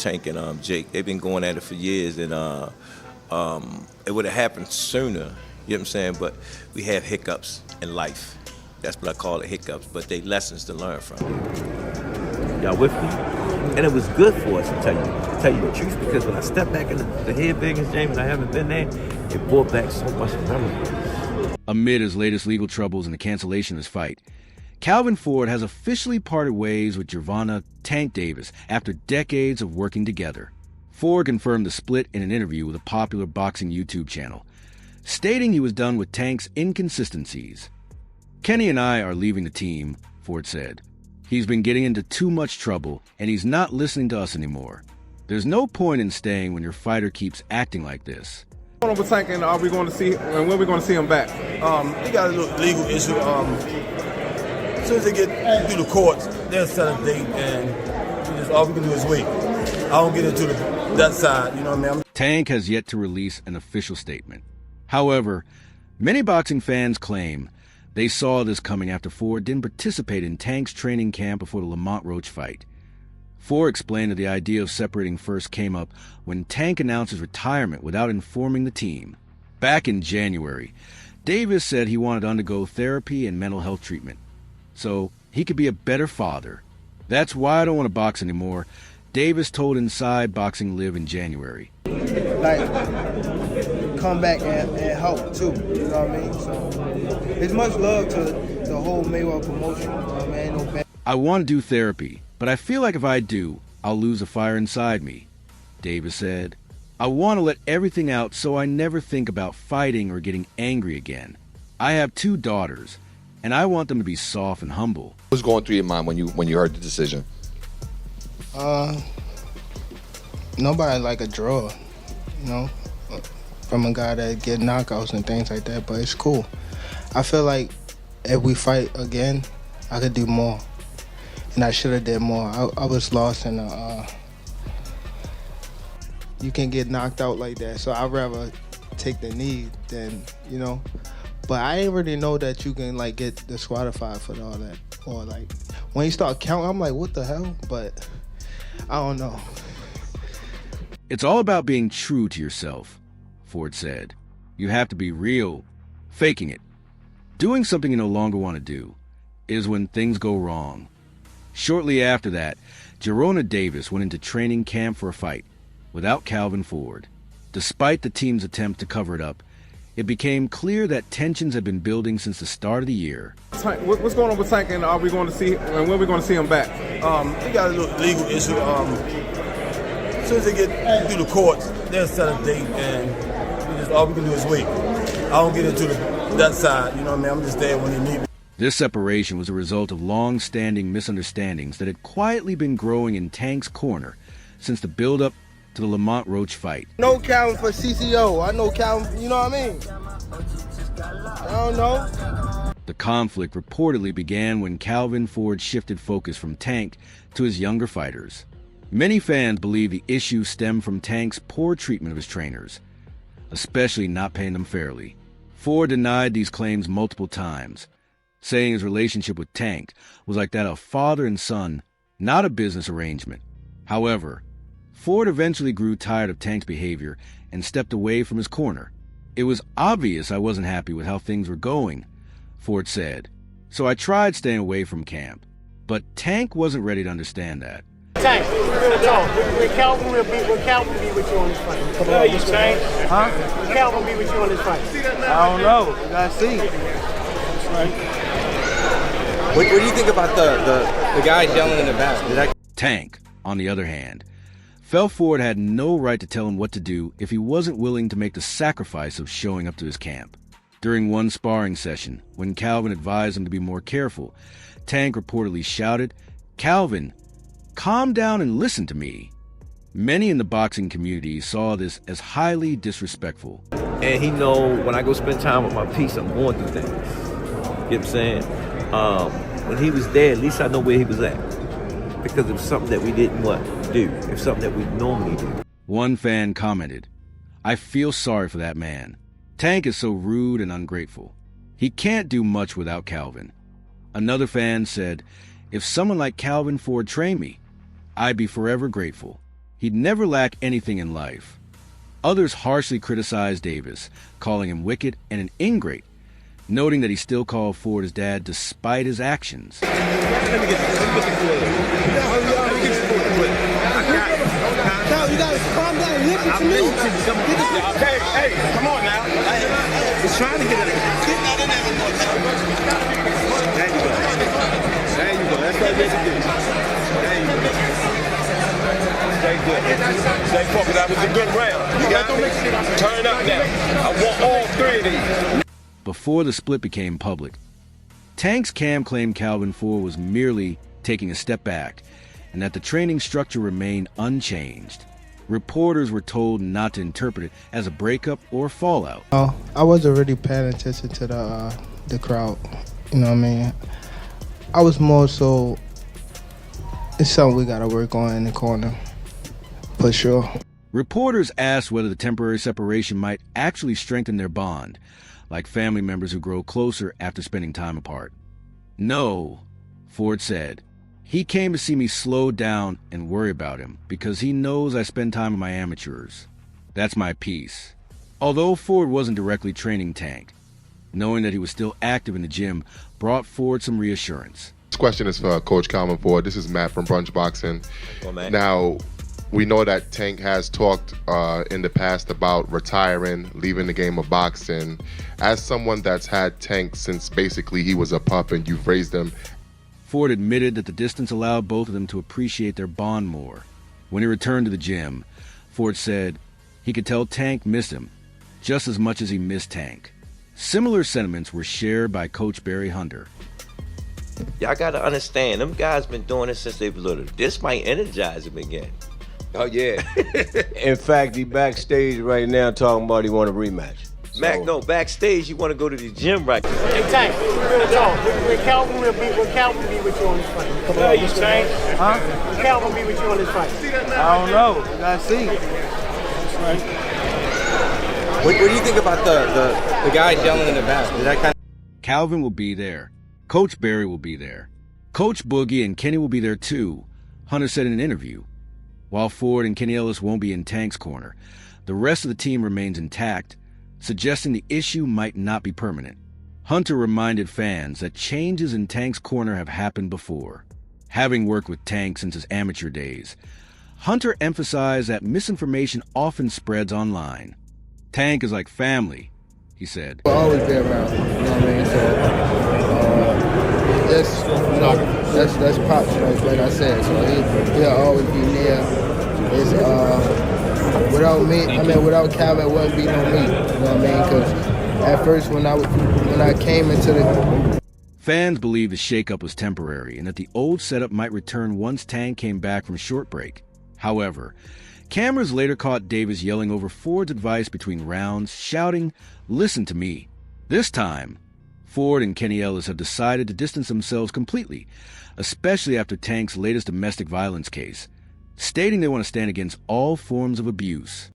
Tank and Jake. They've been going at it for years, and it would have happened sooner. You know what I'm saying? But we have hiccups in life. That's what I call it, hiccups. But they lessons to learn from. Y'all with me? And it was good for us to tell you the truth, because when I stepped back in the head Vegas, James, I haven't been there, it brought back so much memories. Amid his latest legal troubles and the cancellation of his fight, Calvin Ford has officially parted ways with Gervonta Tank Davis after decades of working together. Ford confirmed the split in an interview with a popular boxing YouTube channel, stating he was done with Tank's inconsistencies. "Kenny and I are leaving the team," Ford said. "He's been getting into too much trouble, and he's not listening to us anymore. There's no point in staying when your fighter keeps acting like this." What we're thinking, are we going to see, and when are we going to see him back? They got a little legal issue. As soon as they get through the courts, they'll set a date, and all we can do is wait. I don't get into that side, you know what I mean? Tank has yet to release an official statement. However, many boxing fans claim they saw this coming after Ford didn't participate in Tank's training camp before the Lamont Roach fight. Ford explained that the idea of separating first came up when Tank announced his retirement without informing the team. Back in January, Davis said he wanted to undergo therapy and mental health treatment so he could be a better father. "That's why I don't want to box anymore," Davis told Inside Boxing Live in January. Like, come back and help too, you know what I mean? So, it's much love to the whole Mayweather promotion, you know what I mean? Ain't no bad. "I want to do therapy, but I feel like if I do, I'll lose the fire inside me," Davis said. "I want to let everything out so I never think about fighting or getting angry again. I have 2 daughters, and I want them to be soft and humble." What was going through your mind when you heard the decision? Nobody like a draw, you know, from a guy that get knockouts and things like that, but it's cool. I feel like if we fight again, I could do more, and I should have did more. I was lost in you can get knocked out like that, so I'd rather take the knee than, you know, but I ain't really know that you can like get disqualified for all that, or like when you start counting, I'm like, what the hell? But I don't know. "It's all about being true to yourself," Ford said. "You have to be real. Faking it, doing something you no longer want to do, is when things go wrong." Shortly after that, Gerona Davis went into training camp for a fight without Calvin Ford. Despite the team's attempt to cover it up, it became clear that tensions had been building since the start of the year. What's going on with Tank, and are we going to see, and when are we going to see him back? They got a little legal issue. As soon as they get through the courts, they'll set a date, and all we can do is wait. I don't get into that side, you know what I mean? I'm just there when they need me. This separation was a result of long-standing misunderstandings that had quietly been growing in Tank's corner since the build-up to the Lamont Roach fight. No Calvin for CCO. I know Calvin, you know what I mean? I don't know. The conflict reportedly began when Calvin Ford shifted focus from Tank to his younger fighters. Many fans believe the issue stemmed from Tank's poor treatment of his trainers, especially not paying them fairly. Ford denied these claims multiple times, saying his relationship with Tank was like that of father and son, not a business arrangement. However, Ford eventually grew tired of Tank's behavior and stepped away from his corner. "It was obvious I wasn't happy with how things were going," Ford said, "so I tried staying away from camp. But Tank wasn't ready to understand that." Tank, real talk. Will Calvin be with you on this fight? Hey, you Tank? Huh? Will Calvin be with you on this fight? I don't know. We gotta see. What do you think about the guy yelling in the back? Tank, on the other hand, felt Ford had no right to tell him what to do if he wasn't willing to make the sacrifice of showing up to his camp. During one sparring session, when Calvin advised him to be more careful, Tank reportedly shouted, "Calvin, calm down and listen to me." Many in the boxing community saw this as highly disrespectful. And he know when I go spend time with my peace, I'm going through things. You know what I'm saying? When he was there, at least I know where he was at. Because it was something that we didn't do. It's something that we normally do. One fan commented, "I feel sorry for that man. Tank is so rude and ungrateful. He can't do much without Calvin." Another fan said, "If someone like Calvin Ford trained me, I'd be forever grateful. He'd never lack anything in life. Others harshly criticized Davis, calling him wicked and an ingrate, noting that he still called Ford his dad despite his actions. Now, you gotta calm down and listen to me. Hey, come on now. He's trying to get it. There you go. There you go. That's what they do. There you go. Stay good. Stay focused. That was a good round. You got it. Turn up now. I want all three of these. Before the split became public, Tank's camp claimed Calvin Ford was merely taking a step back and that the training structure remained unchanged. Reporters were told not to interpret it as a breakup or fallout. Oh, I wasn't really paying attention to the crowd. You know what I mean? I was more so, it's something we gotta work on in the corner, for sure. Reporters asked whether the temporary separation might actually strengthen their bond, like family members who grow closer after spending time apart. No, Ford said. He came to see me slow down and worry about him because he knows I spend time with my amateurs. That's my piece. Although Ford wasn't directly training Tank, knowing that he was still active in the gym brought Ford some reassurance. This question is for Coach Calvin Ford. This is Matt from Brunch Boxing. Well, Matt. Now, we know that Tank has talked in the past about retiring, leaving the game of boxing. As someone that's had Tank since basically he was a pup and you've raised him, Ford admitted that the distance allowed both of them to appreciate their bond more. When he returned to the gym, Ford said he could tell Tank missed him just as much as he missed Tank. Similar sentiments were shared by Coach Barry Hunter. Y'all got to understand, them guys been doing this since they were little. This might energize them again. Oh, yeah. In fact, he backstage right now talking about he want a rematch. Mac, no, backstage, you want to go to the gym right now. Hey, Tank, real talk. When Calvin be with you on this fight? Hey, you Tank. Huh? Will Calvin be with you on this fight? I don't know. You gotta see. What do you think about the guy yelling in the back? Did that kind of... Calvin will be there. Coach Barry will be there. Coach Boogie and Kenny will be there too, Hunter said in an interview. While Ford and Kenny Ellis won't be in Tank's corner, the rest of the team remains intact, suggesting the issue might not be permanent. Hunter reminded fans that changes in Tank's corner have happened before. Having worked with Tank since his amateur days, Hunter emphasized that misinformation often spreads online. Tank is like family, he said. We'll always be around, you know what I mean? So, that's Pops, like I said. So he'll always be there. It's, without me, without Calvin, it wouldn't be no me. You know what I mean? Because at first, when I came into the... Fans believe the shakeup was temporary and that the old setup might return once Tank came back from short break. However, cameras later caught Davis yelling over Ford's advice between rounds, shouting, "Listen to me." This time, Ford and Kenny Ellis have decided to distance themselves completely, especially after Tank's latest domestic violence case, stating they want to stand against all forms of abuse.